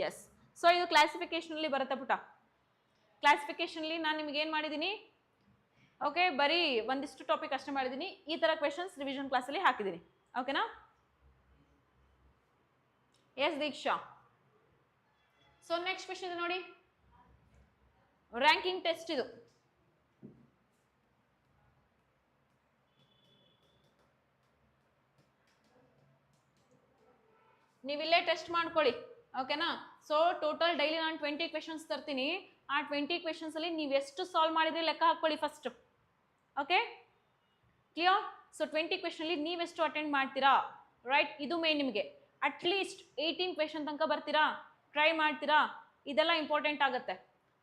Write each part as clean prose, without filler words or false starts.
S. So ಇದು ಕ್ಲಾಸಿಫಿಕೇಶನಲ್ಲಿ ಬರುತ್ತೆ ಪುಟ. ಕ್ಲಾಸಿಫಿಕೇಶನಲ್ಲಿ ನಾನು ನಿಮ್ಗೆ ಏನು ಮಾಡಿದ್ದೀನಿ, ಓಕೆ, ಬರೀ ಒಂದಿಷ್ಟು ಟಾಪಿಕ್ ಅಷ್ಟೇ ಮಾಡಿದ್ದೀನಿ. ಈ ಥರ ಕ್ವೆಶನ್ಸ್ ರಿವಿಷನ್ ಕ್ಲಾಸಲ್ಲಿ ಹಾಕಿದ್ದೀನಿ. ಓಕೆನಾ? ಎಸ್ ದೀಕ್ಷಾ. ಸೊ ನೆಕ್ಸ್ಟ್ ಕ್ವೆಶನ್ ಇದೆ ನೋಡಿ, ರ್ಯಾಂಕಿಂಗ್ ಟೆಸ್ಟ್ ಇದು. ನೀವಿಲ್ಲೇ ಟೆಸ್ಟ್ ಮಾಡ್ಕೊಳ್ಳಿ. ಓಕೆನಾ? ಸೊ ಟೋಟಲ್ ಡೈಲಿ ನಾನು 20 ಕ್ವೆಶನ್ಸ್ ತರ್ತೀನಿ. ಆ 20 ಕ್ವೆಶನ್ಸ್ ಅಲ್ಲಿ ನೀವು ಎಷ್ಟು ಸಾಲ್ವ್ ಮಾಡಿದ್ರೆ ಲೆಕ್ಕ ಹಾಕೊಳ್ಳಿ first. Okay, clear? So 20 question ಅಲ್ಲಿ ನೀವೆಷ್ಟು ಅಟೆಂಡ್ ಮಾಡ್ತೀರಾ, ರೈಟ್? ಇದು ಮೇನ್. ನಿಮಗೆ ಅಟ್ಲೀಸ್ಟ್ 18 ಕ್ವೆಶನ್ ತನಕ ಬರ್ತೀರಾ, ಟ್ರೈ ಮಾಡ್ತೀರಾ, ಇದೆಲ್ಲ ಇಂಪಾರ್ಟೆಂಟ್ ಆಗುತ್ತೆ.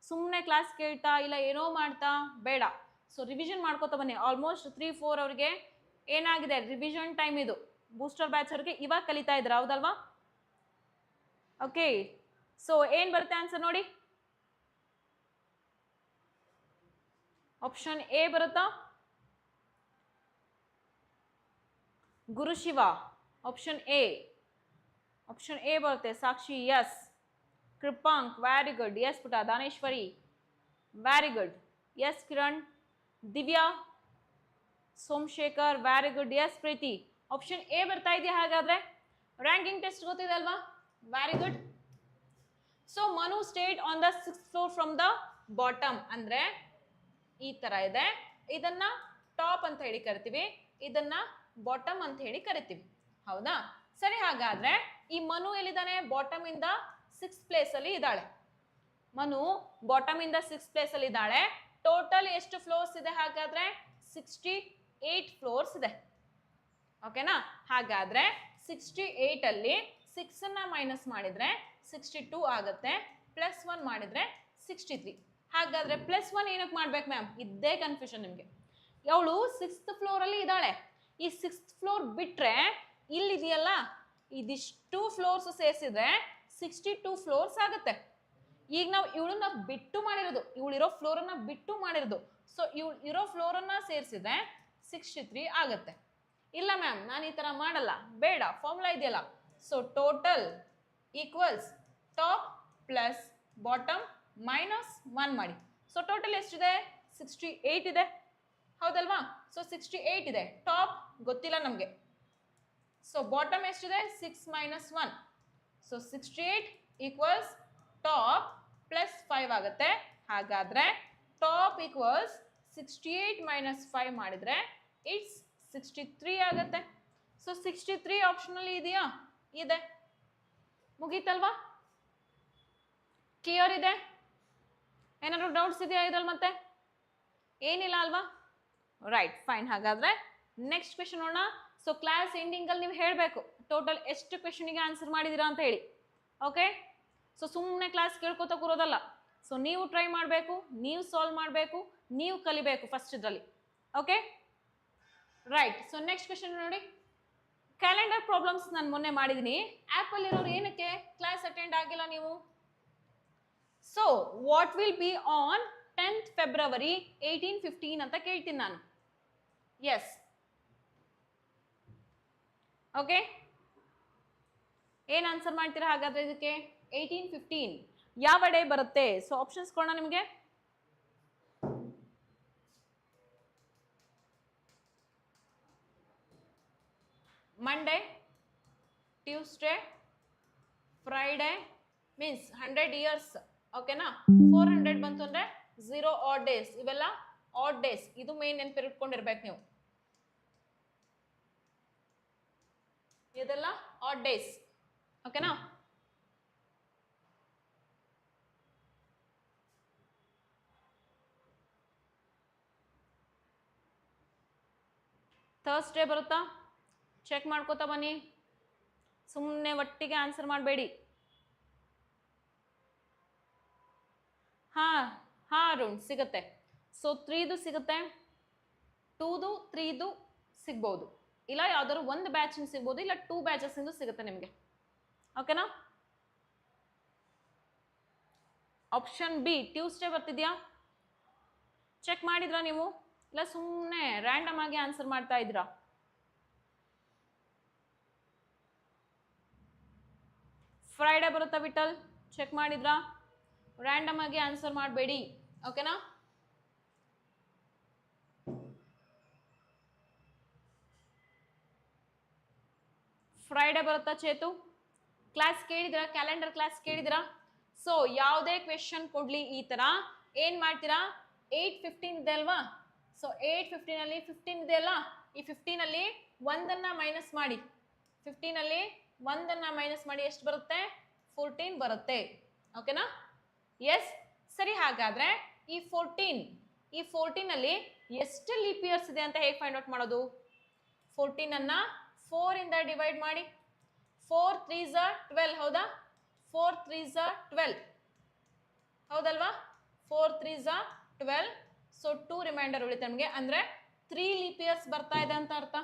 ಸುಮ್ಮನೆ ಕ್ಲಾಸ್ ಕೇಳ್ತಾ ಇಲ್ಲ ಏನೋ ಮಾಡ್ತಾ ಬೇಡ. ಸೊ ರಿವಿಷನ್ ಮಾಡ್ಕೋತಾ ಬನ್ನಿ. ಆಲ್ಮೋಸ್ಟ್ 3-4 ಅವ್ರಿಗೆ ಏನಾಗಿದೆ, ರಿವಿಷನ್ ಟೈಮ್ ಇದು. ಬೂಸ್ಟರ್ ಬ್ಯಾಚ್ ಅವ್ರಿಗೆ ಇವಾಗ ಕಲಿತಾ ಇದ್ರ, ಹೌದಲ್ವಾ? ಓಕೆ, ಸೊ ಏನ್ ಬರುತ್ತೆ ಆನ್ಸರ್ ನೋಡಿ. ಆಪ್ಷನ್ ಎ ಬರುತ್ತಾ? Gurushiva. Option A. Option A ಬರುತ್ತೆ. Sakshi, yes. Krupank, very good. Yes Puta. Daneshwari, very good. Yes Kiran. Divya, Somashekar, very good. Yes Preethi. Option A ಬರ್ತಾ ಇದೆಯಾ ಹಾಗಾದ್ರೆ? ರ್ಯಾಂಕಿಂಗ್ ಟೆಸ್ಟ್ ಗೊತ್ತಿದೆ ಅಲ್ವಾ? Very good. So Manu state on the 6th floor from the bottom ಅಂದ್ರೆ ಈ ತರ ಇದೆ. ಇದನ್ನ ಟಾಪ್ ಅಂತ ಹೇಳಿ ಕರಿತೀವಿ, ಇದನ್ನ ಬಾಟಮ್ ಅಂತ ಹೇಳಿ ಕರಿತೀವಿ, ಹೌದಾ? ಸರಿ, ಹಾಗಾದ್ರೆ ಈ ಮನು ಎಲ್ಲಿದ್ದಾನೆ? ಬಾಟಮ್ ಇಂದ 6th ಪ್ಲೇಸ್ ಅಲ್ಲಿ ಇದ್ದಾಳೆ. ಮನು ಬಾಟಮ್ ಇಂದ 6th ಪ್ಲೇಸ್ ಅಲ್ಲಿ ಇದ್ದಾಳೆ. ಟೋಟಲ್ ಎಷ್ಟು ಫ್ಲೋರ್ಸ್ ಇದೆ ಹಾಗಾದ್ರೆ? 68 ಫ್ಲೋರ್ಸ್ ಇದೆ. ಓಕೆನಾ? ಹಾಗಾದ್ರೆ 68 ಅಲ್ಲಿ 6 ಅನ್ನ ಮೈನಸ್ ಮಾಡಿದ್ರೆ 62 ಆಗುತ್ತೆ, +1 ಮಾಡಿದ್ರೆ 63. ಹಾಗಾದ್ರೆ +1 ಏನಕ್ಕೆ ಮಾಡ್ಬೇಕು ಮ್ಯಾಮ್? ಇದ್ದೇ ಕನ್ಫ್ಯೂಷನ್ ನಿಮಗೆ. ಅವಳು 6th ಫ್ಲೋರ್ ಅಲ್ಲಿ ಇದ್ದಾಳೆ. ಈ 6th ಫ್ಲೋರ್ ಬಿಟ್ರೆ ಇಲ್ಲಿದೆಯಲ್ಲ, ಇದಿಷ್ಟು ಫ್ಲೋರ್ಸ್ ಸೇರಿಸಿದ್ರೆ 62 ಫ್ಲೋರ್ಸ್ ಆಗುತ್ತೆ. ಈಗ ನಾವು ಇವಳನ್ನ ಬಿಟ್ಟು ಮಾಡಿರೋದು, ಇವಳಿರೋ ಫ್ಲೋರನ್ನ ಬಿಟ್ಟು ಮಾಡಿರೋದು. ಸೊ ಇವಳು ಇರೋ ಫ್ಲೋರನ್ನ ಸೇರಿಸಿದ್ರೆ 63 ಆಗುತ್ತೆ. ಇಲ್ಲ ಮ್ಯಾಮ್ ನಾನು ಈ ತರ ಮಾಡಲ್ಲ, ಬೇಡ, ಫಾರ್ಮುಲಾ ಇದೆಯಲ್ಲ. So total equals top plus bottom -1 ಮಾಡಿ. ಸೊ ಟೋಟಲ್ ಎಷ್ಟಿದೆ? 68 ಇದೆ, ಹೌದಲ್ವಾ? ಸೊ 68 ಇದೆ. ಟಾಪ್ ಗೊತ್ತಿಲ್ಲ ನಮಗೆ. ಸೊ ಬಾಟಮ್ ಎಷ್ಟಿದೆ? 6 - 1. ಸೊ 68 ಈಕ್ವಲ್ಸ್ ಟಾಪ್ +5 ಆಗುತ್ತೆ. ಹಾಗಾದ್ರೆ ಟಾಪ್ ಈಕ್ವಲ್ಸ್ 68 - 5 ಮಾಡಿದ್ರೆ ಇಟ್ಸ್ 63 ಆಗುತ್ತೆ. ಸೊ 63 ಆಪ್ಷನ್ ಅಲ್ಲಿ ಇದೆಯಾ? ಇದೆ. ಮುಗೀತಲ್ವಾ? ಕ್ಲಿಯರ್ ಇದೆ? ಏನಾದ್ರು ಡೌಟ್ಸ್ ಇದೆಯಾ ಇದ್ರಲ್ಲಿ? ಮತ್ತೆ ಏನಿಲ್ಲ ಅಲ್ವಾ? Right, fine. ಹಾಗಾದ್ರೆ ನೆಕ್ಸ್ಟ್ ಕ್ವೆಶನ್ ನೋಡೋಣ. ಸೊ ಕ್ಲಾಸ್ ಎಂಡಿಂಗ್ ಅಲ್ಲಿ ನೀವು ಹೇಳಬೇಕು ಟೋಟಲ್ ಎಷ್ಟು ಕ್ವೆಶನ್ಗೆ ಆನ್ಸರ್ ಮಾಡಿದೀರಾ ಅಂತ ಹೇಳಿ. ಓಕೆ, ಸೊ ಸುಮ್ಮನೆ ಕ್ಲಾಸ್ ಕೇಳ್ಕೊತಾ ಕೂರೋದಲ್ಲ. ಸೊ ನೀವು ಟ್ರೈ ಮಾಡಬೇಕು, ನೀವು ಸಾಲ್ವ್ ಮಾಡಬೇಕು, ನೀವು ಕಲಿಬೇಕು ಫಸ್ಟ್ ಇದರಲ್ಲಿ. Okay, right. So next question ನೋಡಿ, ಕ್ಯಾಲೆಂಡರ್ ಪ್ರಾಬ್ಲಮ್ಸ್ ನಾನು ಮೊನ್ನೆ ಮಾಡಿದ್ದೀನಿ. ಆ್ಯಪಲ್ಲಿ ಇರೋರು ಏನಕ್ಕೆ ಕ್ಲಾಸ್ ಅಟೆಂಡ್ ಆಗಿಲ್ಲ ನೀವು? So what will be on 10th February 1815 ಅಂತ ಕೇಳ್ತೀನಿ ನಾನು. ಎಸ್, ಓಕೆ, ಏನ್ ಆನ್ಸರ್ ಮಾಡ್ತೀರಾ ಹಾಗಾದ್ರೆ ಇದಕ್ಕೆ? 1815 ಯಾವ ಡೇ ಬರುತ್ತೆ? ಸೊ ಆಪ್ಷನ್ಸ್ ಕೊಡೋಣ ನಿಮಗೆ. Monday, Tuesday, Friday, means 100 years. ಓಕೆನಾ? 400 ಬಂತು ಅಂದ್ರೆ 0 odd days. ಇವೆಲ್ಲ ಆಡ್ ಡೇಸ್. ಇದು ಮೇನ್ ನೆನಪಿಟ್ಕೊಂಡಿರ್ಬೇಕು ನೀವು. ಇದೆಲ್ಲ ಆಡ್ ಡೇಸ್. ಓಕೆನಾ? ಥರ್ಸ್ಡೇ ಬರುತ್ತಾ? ಚೆಕ್ ಮಾಡ್ಕೋತಾ ಬನ್ನಿ, ಸುಮ್ಮನೆ ಒಟ್ಟಿಗೆ ಆನ್ಸರ್ ಮಾಡಬೇಡಿ. ಹಾ ಅರುಣ್, ಸಿಗುತ್ತೆ. ಸೊ 3ದು ಸಿಗುತ್ತೆ, 2ದು 3ದು ಸಿಗ್ಬೋದು, ಇಲ್ಲ ಯಾವ್ದಾದ್ರು ಒಂದು ಬ್ಯಾಚ್ ಸಿಗ್ಬೋದು, ಇಲ್ಲ 2 ಬ್ಯಾಚಸ್ ಇಂದು ಸಿಗುತ್ತೆ ನಿಮಗೆ. ಓಕೆನಾ? ಆಪ್ಷನ್ ಬಿ ಟ್ಯೂಸ್ಡೇ ಬರ್ತಿದ್ಯಾ? ಚೆಕ್ ಮಾಡಿದ್ರಾ ನೀವು? ಇಲ್ಲ ಸುಮ್ಮನೆ ರ್ಯಾಂಡಮ್ ಆಗಿ ಆನ್ಸರ್ ಮಾಡ್ತಾ ಇದ್ದೀರಾ? ಫ್ರೈಡೇ ಬರುತ್ತಾ ವಿಠಲ್? ಚೆಕ್ ಮಾಡಿದ್ರಾ? ರ್ಯಾಂಡಮ್ ಆಗಿ ಆನ್ಸರ್ ಮಾಡಬೇಡಿ, ಓಕೆನಾ? ಫ್ರೈಡೆ ಬರುತ್ತಾ ಚೇತು? ಕ್ಲಾಸ್ ಕೇಳಿದ್ರಾ? ಕ್ಯಾಲೆಂಡರ್ ಕ್ಲಾಸ್ ಕೇಳಿದ್ರಾ? ಸೊ ಯಾವುದೇ ಕ್ವೆಶನ್ ಕೊಡ್ಲಿ ಈ ತರ ಏನ್ ಮಾಡ್ತೀರಾ? 8:15 ಇದೆ ಅಲ್ವಾ? ಸೊ 8:15 ಅಲ್ಲಿ 15 ಇದೆ ಅಲ್ಲ, ಈ 15 ಅಲ್ಲಿ ಒಂದನ್ನ ಮೈನಸ್ ಮಾಡಿ, 15 ಅಲ್ಲಿ ಒಂದನ್ನ ಮೈನಸ್ ಮಾಡಿ ಎಷ್ಟು ಬರುತ್ತೆ? 14 ಬರುತ್ತೆ, ಓಕೆನಾ? ಎಸ್, ಸರಿ. ಹಾಗಾದ್ರೆ ಈ 14 ಅಲ್ಲಿ ಎಷ್ಟು ಲೀಪ್ ಇಯರ್ಸ್ ಇದೆ ಅಂತ ಹೇಗೆ ಫೈಂಡ್ ಔಟ್ ಮಾಡೋದು? 14 ಅನ್ನ 4 ಇಂದ ಡಿವೈಡ್ ಮಾಡಿ. 4 3s are 12, ಹೌದಾ? 4 3s are 12, ಹೌದಲ್ವಾ? 4 3s are 12. ಸೊ 2 ರಿಮೈಂಡರ್ ಉಳಿತೆ ನಮಗೆ, ಅಂದ್ರೆ 3 ಲೀಪ್ ಇಯರ್ಸ್ ಬರ್ತಾ ಇದೆ ಅಂತ ಅರ್ಥ.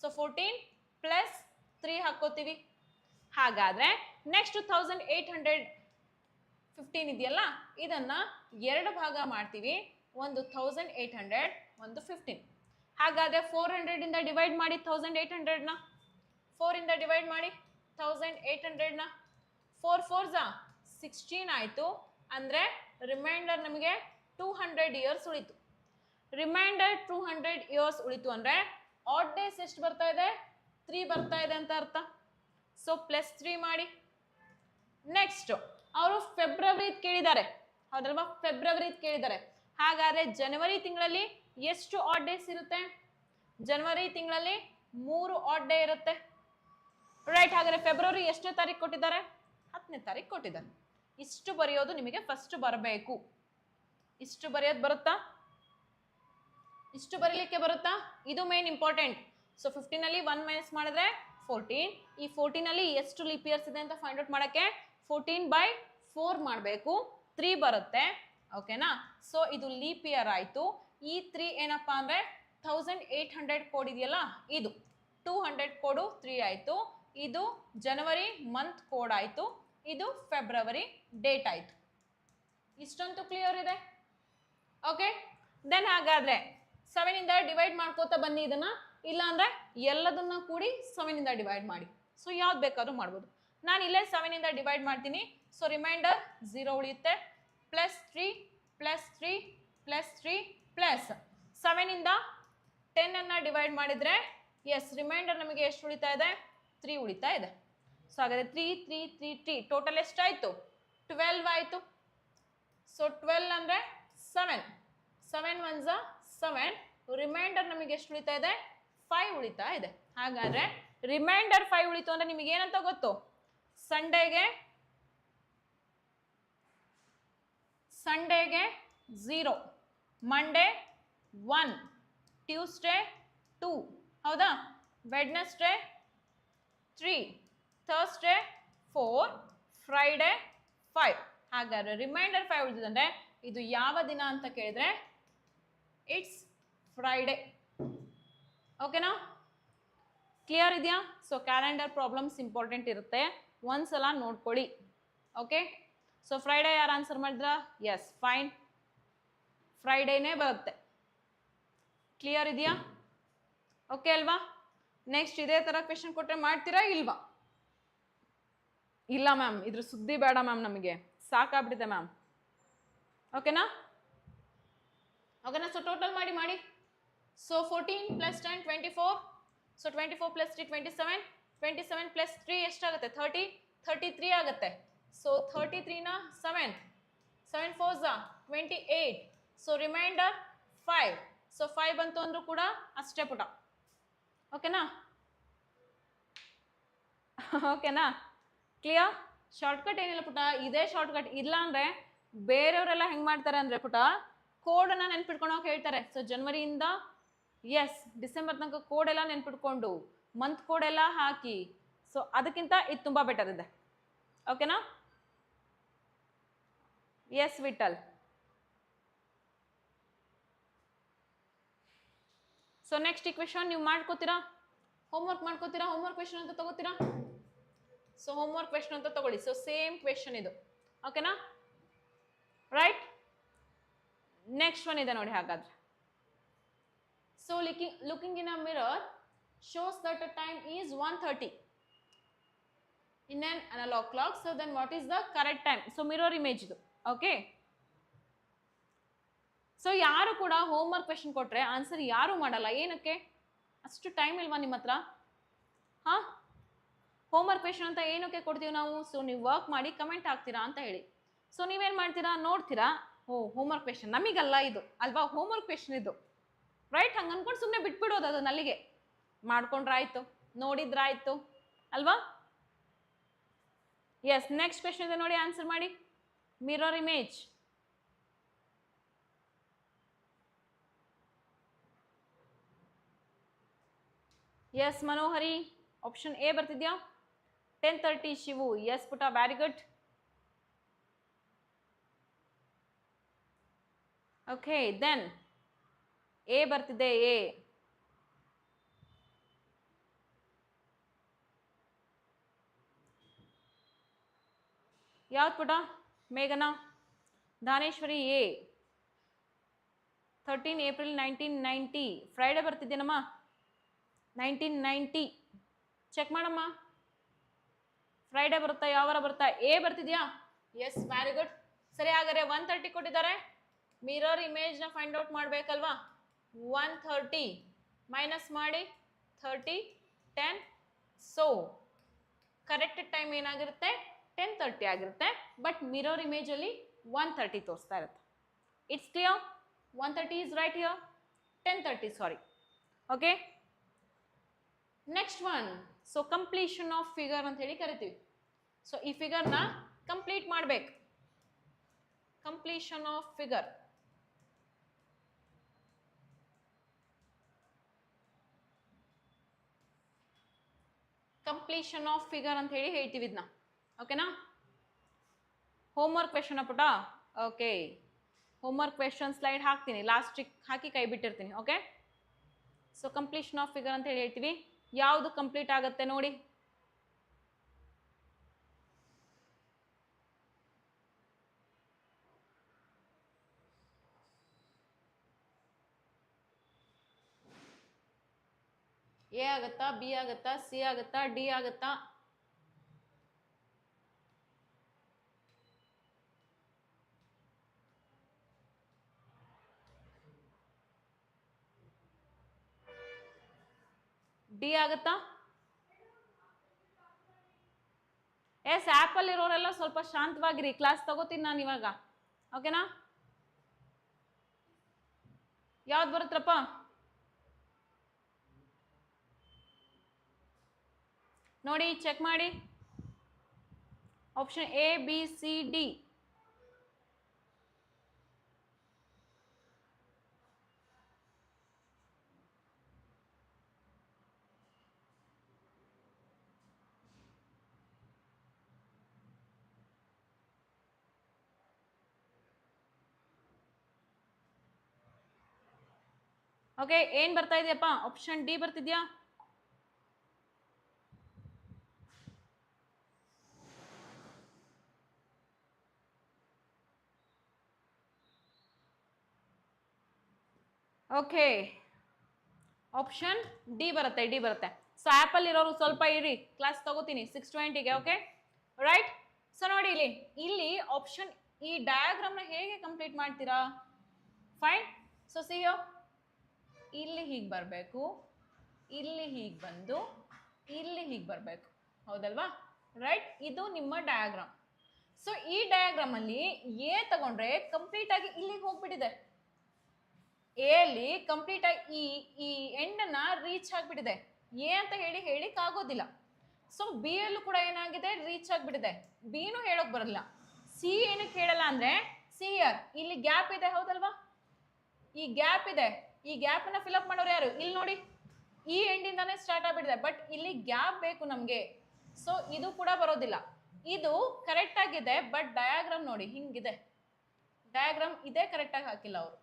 So 14 plus 3 ಹಾಕೋತೀವಿ. ಹಾಗಾದ್ರೆ ನೆಕ್ಸ್ಟ್ 1815 ಇದೆಯಲ್ಲ, ಇದನ್ನ ಎರಡು ಭಾಗ ಮಾಡ್ತೀವಿ, ಒಂದು 1800, ಒಂದು 15. ಹಾಗಾದ್ರೆ 400 ಇಂದ ಡಿವೈಡ್ ಮಾಡಿ 1800 ನ, 4 ಇಂದ ಡಿವೈಡ್ ಮಾಡಿ 1800 ನ, 4 4s 16 ಆಯ್ತು. ಅಂದ್ರೆ ರಿಮೈಂಡರ್ ನಮಗೆ 200 ಇಯರ್ಸ್ ಉಳಿತು. ರಿಮೈಂಡರ್ 200 ಇಯರ್ಸ್ ಉಳಿತು ಅಂದ್ರೆ ಆಡ್ ಡೇಸ್ ಎಷ್ಟು ಬರ್ತಾ ಇದೆ? 3 ಬರ್ತಾ ಇದೆ ಅಂತ ಅರ್ಥ. ಸೊ ಪ್ಲಸ್ 3 ಮಾಡಿ. ನೆಕ್ಸ್ಟ್ ಅವರು ಫೆಬ್ರವರಿ ಕೇಳಿದ್ದಾರೆ, ಹೌದಲ್ವಾ? ಫೆಬ್ರವರಿ ಕೇಳಿದ್ದಾರೆ. ಹಾಗಾದ್ರೆ ಜನವರಿ ತಿಂಗಳಲ್ಲಿ ಎಷ್ಟು ಆಡ್ ಡೇಸ್ ಇರುತ್ತೆ? ಜನವರಿ ತಿಂಗಳಲ್ಲಿ 3 ಆಡ್ ಡೇ ಇರುತ್ತೆ, ರೈಟ್? ಹಾಗಾದ್ರೆ ಫೆಬ್ರವರಿ ಎಷ್ಟನೇ ತಾರೀಕು ಕೊಟ್ಟಿದ್ದಾರೆ? 10ನೇ ತಾರೀಕು ಕೊಟ್ಟಿದ್ದಾರೆ. ಇಷ್ಟು ಬರೆಯೋದು ನಿಮಗೆ ಫಸ್ಟ್ ಬರಬೇಕು. ಇಷ್ಟು ಬರೆಯೋದು ಬರುತ್ತಾ? ಇಷ್ಟು ಬರೀಲಿಕ್ಕೆ ಬರುತ್ತಾ? ಇದು ಮೇನ್ ಇಂಪಾರ್ಟೆಂಟ್. ಸೊ 15 ಅಲ್ಲಿ 1 ಮೈನಸ್ ಮಾಡಿದ್ರೆ 14. ಈ 14 ಅಲ್ಲಿ ಎಷ್ಟು ಲೀಪ್ ಇಯರ್ಸ್ ಇದೆ ಅಂತ ಫೈಂಡ್ ಔಟ್ ಮಾಡಕ್ಕೆ 14/4 ಮಾಡಬೇಕು, 3 ಬರುತ್ತೆ, ಓಕೆನಾ? ಸೊ ಇದು ಲೀಪ್ ಇಯರ್ ಆಯ್ತು. ಈ 3 ಏನಪ್ಪಾ ಅಂದ್ರೆ 1800 ಕೋಡ್ ಇದೆಯಲ್ಲ, ಇದು 200 ಕೋಡು 3 ಆಯ್ತು. ಇದು ಜನವರಿ ಮಂತ್ ಕೋಡ್ ಆಯ್ತು, ಇದು ಫೆಬ್ರವರಿ ಡೇಟ್ ಆಯ್ತು. ಇಷ್ಟಂತೂ ಕ್ಲಿಯರ್ ಇದೆ, ಓಕೆ? ದೆನ್ ಹಾಗಾದ್ರೆ 7 ಇಂದ ಡಿವೈಡ್ ಮಾಡ್ಕೋತಾ ಬನ್ನಿ ಇದನ್ನ, ಇಲ್ಲ ಅಂದ್ರೆ ಎಲ್ಲದನ್ನ ಕೂಡಿ 7 ಇಂದ ಡಿವೈಡ್ ಮಾಡಿ. ಸೊ ಯಾವ್ದು ಬೇಕಾದ್ರೂ ಮಾಡ್ಬೋದು. ನಾನು ಇಲ್ಲೇ 7 ಇಂದ ಡಿವೈಡ್ ಮಾಡ್ತೀನಿ. ಸೊ ರಿಮೈಂಡರ್ 0 ಉಳಿಯುತ್ತೆ, ಪ್ಲಸ್ 3 ಪ್ಲಸ್ 3 ಪ್ಲಸ್ 3 ಪ್ಲಸ್ 7 ಇಂದ 10 ಅನ್ನ ಡಿವೈಡ್ ಮಾಡಿದ್ರೆ ಎಸ್ ರಿಮೈಂಡರ್ ನಮಗೆ ಎಷ್ಟು ಉಳಿತಾ ಇದೆ? 3 ಉಳಿತಾ ಇದೆ. ಸೊ ಹಾಗಾದ್ರೆ 3 3 3 3 ಟೋಟಲ್ ಎಷ್ಟಾಯ್ತು? 12 ಆಯ್ತು. ಸೊ 12 ಅಂದ್ರೆ 7 7 1s 7. ರಿಮೈಂಡರ್ ನಮಗೆ ಎಷ್ಟು ಉಳಿತಾ ಇದೆ? 5 ಉಳಿತಾ ಇದೆ. ಹಾಗಾದ್ರೆ ರಿಮೈಂಡರ್ 5 ಉಳಿತು ಅಂದ್ರೆ ನಿಮಗೆ ಏನಂತ ಗೊತ್ತು? ಸಂಡೇಗೆ 0, ಮಂಡೇ 1, ಟ್ಯೂಸ್ಡೇ 2, ಹೌದಾ? Wednesday 3, Thursday 4, Friday 5. ಹಾಗಾದ್ರೆ ರಿಮೈಂಡರ್ 5 ಉಳಿದಿದೆ. ಇದು ಯಾವ ದಿನ ಅಂತ ಕೇಳಿದ್ರೆ ಇಟ್ಸ್ ಫ್ರೈಡೇ, ಓಕೆನಾ? ಕ್ಲಿಯರ್ ಇದೆಯಾ? ಸೊ ಕ್ಯಾಲೆಂಡರ್ ಪ್ರಾಬ್ಲಮ್ಸ್ ಇಂಪಾರ್ಟೆಂಟ್ ಇರುತ್ತೆ, ಒಂದ್ಸಲ ನೋಡ್ಕೊಳ್ಳಿ, ಓಕೆ? ಸೊ ಫ್ರೈಡೇ ಯಾರು ಆನ್ಸರ್ ಮಾಡಿದ್ರ? ಎಸ್, ಫೈನ್, ಫ್ರೈಡೇನೇ ಬರುತ್ತೆ. ಕ್ಲಿಯರ್ ಇದೆಯಾ? ಓಕೆ ಅಲ್ವಾ? ನೆಕ್ಸ್ಟ್ ಇದೇ ತರ ಕ್ವೆಶನ್ ಕೊಟ್ಟರೆ ಮಾಡ್ತೀರಾ ಇಲ್ವಾ? ಇಲ್ಲ ಮ್ಯಾಮ್, ಇದ್ರ ಸುದ್ದಿ ಬೇಡ ಮ್ಯಾಮ್, ನಮಗೆ ಸಾಕಾಗ್ಬಿಟ್ಟಿದೆ ಮ್ಯಾಮ್, ಓಕೆನಾ? ಓಕೆನಾ? ಸೊ ಟೋಟಲ್ ಮಾಡಿ. So 14 plus 10 24. So 24 plus 3 27. 27 plus 3 ಎಷ್ಟಾಗುತ್ತೆ? 30. 33 ಆಗುತ್ತೆ. ಸೊ 33 ನ 7 4s 28. So reminder 5. ಸೊ 5 ಬಂತು ಅಂದ್ರೂ ಕೂಡ ಅಷ್ಟೇ ಪುಟ, ಓಕೆನಾ? ಓಕೆನಾ? ಕ್ಲಿಯರ್? ಶಾರ್ಟ್ಕಟ್ ಏನಿಲ್ಲ ಪುಟ, ಇದೇ ಶಾರ್ಟ್ಕಟ್. ಇಲ್ಲ ಅಂದ್ರೆ ಬೇರೆಯವರೆಲ್ಲ ಹೆಂಗ್ ಮಾಡ್ತಾರೆ ಅಂದ್ರೆ ಪುಟ ಕೋಡನ್ನ ನೆನ್ಪಿಟ್ಕೊಂಡು ಹೇಳ್ತಾರೆ. ಸೊ ಜನವರಿಯಿಂದ ಎಸ್ ಡಿಸೆಂಬರ್ ತನಕ ಕೋಡ್ ಎಲ್ಲ ನೆನ್ಪಿಟ್ಕೊಂಡು ಮಂತ್ ಕೋಡ್ ಎಲ್ಲ ಹಾಕಿ, ಸೊ ಅದಕ್ಕಿಂತ ಇದು ತುಂಬಾ ಬೆಟರ್ ಇದೆ, ಓಕೆನಾ? Yes Vittal. So next equation ನೀವು ಮಾಡ್ಕೋತೀರಾ? ಹೋಮ್ವರ್ಕ್ ಮಾಡ್ಕೋತೀರಾ? ಹೋಮ್ವರ್ಕ್ ಕ್ವೆಶನ್ ಅಂತ ತಗೋತೀರಾ? ಸೊ ಹೋಮ್ವರ್ಕ್ ಕ್ವೆಶನ್ ಅಂತ ತಗೊಳ್ಳಿ. ಸೊ ಸೇಮ್ ಕ್ವೆಶನ್ ಇದು, ಓಕೆನಾ? ರೈಟ್. ನೆಕ್ಸ್ಟ್ ಒನ್ ಇದೆ ನೋಡಿ. ಹಾಗಾದ್ರೆ so looking in a mirror shows that time is 1:30. in an analog clock. So then what is the correct time? So mirror image ಇದು. Okay. So ಯಾರು ಕೂಡ home work question ಕೊಟ್ರೆ answer ಯಾರು ಮಾಡಲ್ಲ, ಏನಕ್ಕೆ? ಅಷ್ಟು ಟೈಮ್ ಇಲ್ವಾ ನಿಮ್ಮ ಹತ್ರ? ಹಾ, ಹೋಮ್ ವರ್ಕ್ ಕ್ವೆಶನ್ ಅಂತ ಏನಕ್ಕೆ ಕೊಡ್ತೀವಿ ನಾವು? ಸೊ ನೀವು ವರ್ಕ್ ಮಾಡಿ ಕಮೆಂಟ್ ಹಾಕ್ತೀರಾ ಅಂತ ಹೇಳಿ. ಸೊ ನೀವೇನು ಮಾಡ್ತೀರಾ, ನೋಡ್ತೀರಾ, ಓ ಹೋಮ್ ವರ್ಕ್ ಕ್ವೆಶನ್ ನಮಗಲ್ಲ ಇದು ಅಲ್ವಾ, ಹೋಮ್ ವರ್ಕ್ ಕ್ವೆಶನ್ ಇದು, ರೈಟ್? ಹಂಗೆ ಅನ್ಕೊಂಡು ಸುಮ್ಮನೆ ಬಿಟ್ಬಿಡೋದು, ಅದು ಅಲ್ಲಿಗೆ ಮಾಡ್ಕೊಂಡ್ರಾಯ್ತು, ನೋಡಿದ್ರಾಯ್ತು ಅಲ್ವಾ? ಎಸ್, ನೆಕ್ಸ್ಟ್ ಕ್ವೆಶನ್ ಇದೆ ನೋಡಿ, ಆನ್ಸರ್ ಮಾಡಿ. Mirror image. Yes Manohari, option A ಬರ್ತಿದ್ಯಾ? 10:30 Shivu. Yes Puta, very good. Okay, then A ಬರ್ತಿದೆ, ಎ. ಯಾವ್ದು ಪುಟ? ಮೇಘನಾ, ದಾನೇಶ್ವರಿ, ಎ. 13 ಏಪ್ರಿಲ್ 1990. ಫ್ರೈಡೆ ಬರ್ತಿದ್ದೇನಮ್ಮ? 1990. ಚೆಕ್ ಮಾಡಮ್ಮ, ಫ್ರೈಡೆ ಬರುತ್ತಾ, ಯಾವಾರ ಬರುತ್ತಾ? ಎ ಬರ್ತಿದ್ಯಾ? Yes, very good. ಸರಿ, ಹಾಗಾದ್ರೆ 1:30 ಕೊಟ್ಟಿದ್ದಾರೆ. ಮಿರರ್ ಇಮೇಜ್ ನ ಫೈಂಡ್ ಔಟ್ ಮಾಡ್ಬೇಕಲ್ವಾ? 1:30 ಮೈನಸ್ ಮಾಡಿ 30, 10. ಸೊ ಕರೆಕ್ಟ್ ಟೈಮ್ ಏನಾಗಿರುತ್ತೆ? 10:30 ಆಗಿರುತ್ತೆ. ಬಟ್ ಮಿರರ್ ಇಮೇಜ್ ಅಲ್ಲಿ 1:30 ತೋರಿಸ್ತಾ ಇರುತ್ತೆ. It's clear? 1:30 is right here. 10:30, sorry. Okay, next one. So completion of figure ಅಂತ ಹೇಳಿ ಕರಿತೀವಿ. ಸೊ ಈ ಫಿಗರ್ನ ಕಂಪ್ಲೀಟ್ ಮಾಡ್ಬೇಕು. Completion of figure. Completion of figure ಅಂತ ಹೇಳಿ ಹೇಳ್ತೀವಿ ಇದನ್ನ. ಓಕೆನಾ? Homework question Puta. Okay, homework question slide ಹಾಕ್ತೀನಿ, ಲಾಸ್ಟಿಗೆ ಹಾಕಿ ಕೈ ಬಿಟ್ಟಿರ್ತೀನಿ. Okay, so completion of figure ಅಂತ ಹೇಳಿ ಹೇಳ್ತೀವಿ. ಯಾವುದು ಕಂಪ್ಲೀಟ್ ಆಗುತ್ತೆ ನೋಡಿ? ಎ ಆಗುತ್ತಾ, ಬಿ ಆಗುತ್ತಾ, ಸಿ ಆಗುತ್ತಾ, ಡಿ ಆಗುತ್ತಾ? ಡಿ ಆಗುತ್ತಾ? ಎಸ್, ಆ್ಯಪಲ್ ಇರೋರೆಲ್ಲ ಸ್ವಲ್ಪ ಶಾಂತವಾಗಿರಿ, ಕ್ಲಾಸ್ ತಗೋತೀನಿ ನಾನು ಇವಾಗ. ಓಕೆನಾ? ಯಾವ್ದು ಬರುತ್ತಪ್ಪ? ನೋಡಿ, ಚೆಕ್ ಮಾಡಿ. Option A, B, C, D. Okay, ಏನ್ ಬರ್ತಾ ಇದೆಯಪ್ಪ? ಆಪ್ಷನ್ ಡಿ ಬರ್ತಿದ್ಯಾ? ಓಕೆ, ಆಪ್ಷನ್ ಡಿ ಬರುತ್ತೆ, ಡಿ ಬರುತ್ತೆ. ಸೊ ಆ್ಯಪಲ್ ಇರೋರು ಸ್ವಲ್ಪ ಇರಿ, ಕ್ಲಾಸ್ ತಗೋತೀನಿ 6:20ಗೆ. Okay, right? ಸೊ ನೋಡಿ, ಇಲ್ಲಿ ಇಲ್ಲಿ ಆಪ್ಷನ್, ಈ ಡಯಾಗ್ರಾಮ್ನ ಹೇಗೆ ಕಂಪ್ಲೀಟ್ ಮಾಡ್ತೀರಾ? ಫೈನ್. ಸೊ ಸಿಯೋ, ಇಲ್ಲಿ ಹೀಗೆ ಬರಬೇಕು, ಇಲ್ಲಿ ಹೀಗೆ ಬಂದು ಇಲ್ಲಿ ಹೀಗೆ ಬರಬೇಕು, ಹೌದಲ್ವಾ? ರೈಟ್? ಇದು ನಿಮ್ಮ ಡಯಾಗ್ರಾಮ್. ಸೊ ಈ ಡಯಾಗ್ರಾಮ್ ಅಲ್ಲಿ ಎ ತಗೊಂಡ್ರೆ ಕಂಪ್ಲೀಟ್ ಆಗಿ ಇಲ್ಲಿಗೆ ಹೋಗ್ಬಿಟ್ಟಿದೆ. ಎ ಅಲ್ಲಿ ಕಂಪ್ಲೀಟ್ ಆಗಿ ಈ ಎಂಡ್ ನ ರೀಚ್ ಆಗ್ಬಿಟ್ಟಿದೆ. ಎ ಅಂತ ಹೇಳಿಕ್ ಆಗೋದಿಲ್ಲ. ಸೊ ಬಿ ಅಲ್ಲೂ ಕೂಡ ಏನಾಗಿದೆ, ರೀಚ್ ಆಗ್ಬಿಟ್ಟಿದೆ. ಬಿನು ಹೇಳೋಕ್ ಬರಲ್ಲ. ಸಿ ಏನಕ್ಕೆ ಹೇಳಲ್ಲ ಅಂದ್ರೆ, ಸಿ ಆರ್ ಇಲ್ಲಿ ಗ್ಯಾಪ್ ಇದೆ, ಹೌದಲ್ವಾ? ಈ ಗ್ಯಾಪ್ ಇದೆ, ಈ ಗ್ಯಾಪ್ ನ ಫಿಲ್ಅಪ್ ಮಾಡೋರು ಯಾರು? ಇಲ್ಲಿ ನೋಡಿ, ಈ ಎಂಡ್ ಇಂದಾನೆ ಸ್ಟಾರ್ಟ್ ಆಗ್ಬಿಟ್ಟಿದೆ, ಬಟ್ ಇಲ್ಲಿ ಗ್ಯಾಪ್ ಬೇಕು ನಮ್ಗೆ. ಸೊ ಇದು ಕೂಡ ಬರೋದಿಲ್ಲ. ಇದು ಕರೆಕ್ಟ್ ಆಗಿದೆ, ಬಟ್ ಡಯಾಗ್ರಾಮ್ ನೋಡಿ ಹಿಂಗಿದೆ. ಡಯಾಗ್ರಾಮ್ ಇದೇ ಕರೆಕ್ಟ್ ಆಗಿ ಹಾಕಿಲ್ಲ ಅವರು.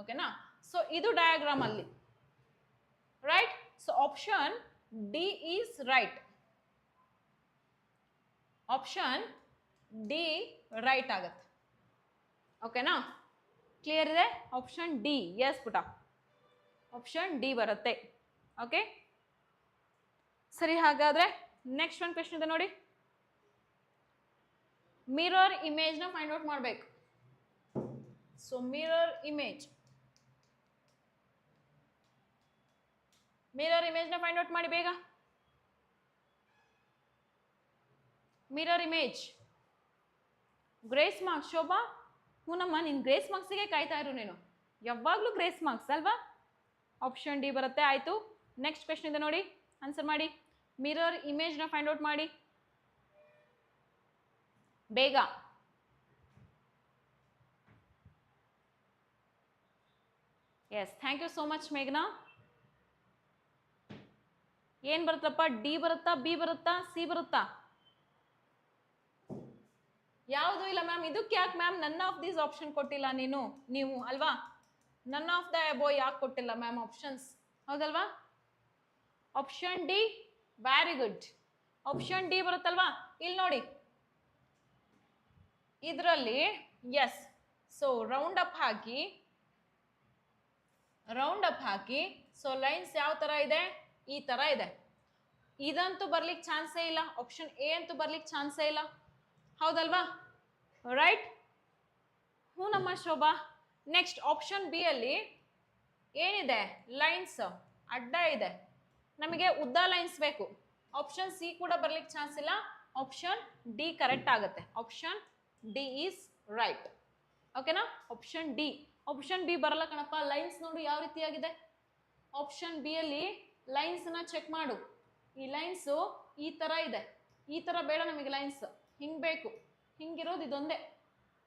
ಓಕೆನಾ? ಸೊ ಇದು ಡಯಾಗ್ರಾಮ್ ಅಲ್ಲಿ, right? So option D is right. Option D right ಆಗತ್ತೆ. ಓಕೆನಾ? ಕ್ಲಿಯರ್ ಇದೆ? Option D. Yes Puta, option D ಬರುತ್ತೆ. ಓಕೆ, ಸರಿ. ಹಾಗಾದ್ರೆ ನೆಕ್ಸ್ಟ್ ಒಂದು ಕ್ವೆಶ್ಚನ್ ಇದೆ ನೋಡಿ. ಮಿರರ್ ಇಮೇಜ್ನ ಫೈಂಡ್ ಔಟ್ ಮಾಡಬೇಕು. ಸೊ ಮಿರರ್ ಇಮೇಜ್ನ ಫೈಂಡ್ ಔಟ್ ಮಾಡಿ ಬೇಗ. Mirror image grace marks. Shobha, ಹೂನಮ್ಮ, ನಿನ್ ಗ್ರೇಸ್ ಮಾರ್ಕ್ಸಿಗೆ ಕಾಯ್ತಾ ಇರು ನೀನು, ಯಾವಾಗಲೂ ಗ್ರೇಸ್ ಮಾರ್ಕ್ಸ್ ಅಲ್ವಾ. ಆಪ್ಷನ್ ಡಿ ಬರುತ್ತೆ. ಆಯ್ತು, ನೆಕ್ಸ್ಟ್ ಕ್ವೆಶ್ಚನ್ ಇದೆ ನೋಡಿ, ಆನ್ಸರ್ ಮಾಡಿ. ಮಿರರ್ ಇಮೇಜ್ನ ಫೈಂಡ್ ಔಟ್ ಮಾಡಿ ಬೇಗ. Yes, thank you so much ಮೇಘನಾ. ಏನ್ ಬರುತ್ತಪ್ಪ? ಡಿ ಬರುತ್ತಾ, ಬಿ ಬರುತ್ತಾ, ಸಿ ಬರುತ್ತಾ? ಯಾವುದು ಇಲ್ಲ ಮ್ಯಾಮ್. ಇದಕ್ಕೆ ಯಾಕೆ ma'am none of these option ಕೊಟ್ಟಿಲ್ಲ ನೀವು ಅಲ್ವಾ? ನನ್ ಆಫ್ ದ ಅಬೋ ಯಾಕೆ ಕೊಟ್ಟಿಲ್ಲ ಮ್ಯಾಮ್ ಆಪ್ಷನ್ಸ್? ಹೌದಲ್ವಾ? Option D, very good. Option D ಬರುತ್ತಲ್ವಾ? ಇಲ್ಲಿ ನೋಡಿ, ಇದರಲ್ಲಿ ಎಸ್. ಸೊ ರೌಂಡ್ ಅಪ್ ಹಾಕಿ ಸೊ ಲೈನ್ಸ್ ಯಾವ ತರ ಇದೆ? ಈ ತರ ಇದೆ. ಇದಂತೂ ಬರ್ಲಿಕ್ಕೆ ಚಾನ್ಸೇ ಇಲ್ಲ. ಆಪ್ಷನ್ ಎ ಅಂತೂ ಬರ್ಲಿಕ್ಕೆ ಚಾನ್ಸೇ ಇಲ್ಲ. ಹೌದಲ್ವಾ? ರೈಟ್? ಹ್ಞೂ ನಮ್ಮ ಶೋಭಾ. ನೆಕ್ಸ್ಟ್ ಆಪ್ಷನ್ ಬಿ ಅಲ್ಲಿ ಏನಿದೆ? ಲೈನ್ಸ್ ಅಡ್ಡ ಇದೆ. ನಮಗೆ ಉದ್ದ ಲೈನ್ಸ್ ಬೇಕು. ಆಪ್ಷನ್ ಸಿ ಕೂಡ ಬರ್ಲಿಕ್ಕೆ ಚಾನ್ಸ್ ಇಲ್ಲ. ಆಪ್ಷನ್ ಡಿ ಕರೆಕ್ಟ್ ಆಗುತ್ತೆ. Option D is right. ಓಕೆನಾ? Option D. ಆಪ್ಷನ್ ಬಿ ಬರಲ್ಲ ಕಣಪ್ಪ. ಲೈನ್ಸ್ ನೋಡು ಯಾವ ರೀತಿಯಾಗಿದೆ. ಆಪ್ಷನ್ ಬಿ ಅಲ್ಲಿ ಲೈನ್ಸ್ ನ ಚೆಕ್ ಮಾಡು. ಈ ಲೈನ್ಸ್ ಈ ತರ ಇದೆ. ಈ ತರ ಬೇಡ ನಮಗೆ ಲೈನ್ಸ್. ಹಿಂಗ್ ಬೇಕು. ಹಿಂಗಿರೋದು ಇದೊಂದೇ.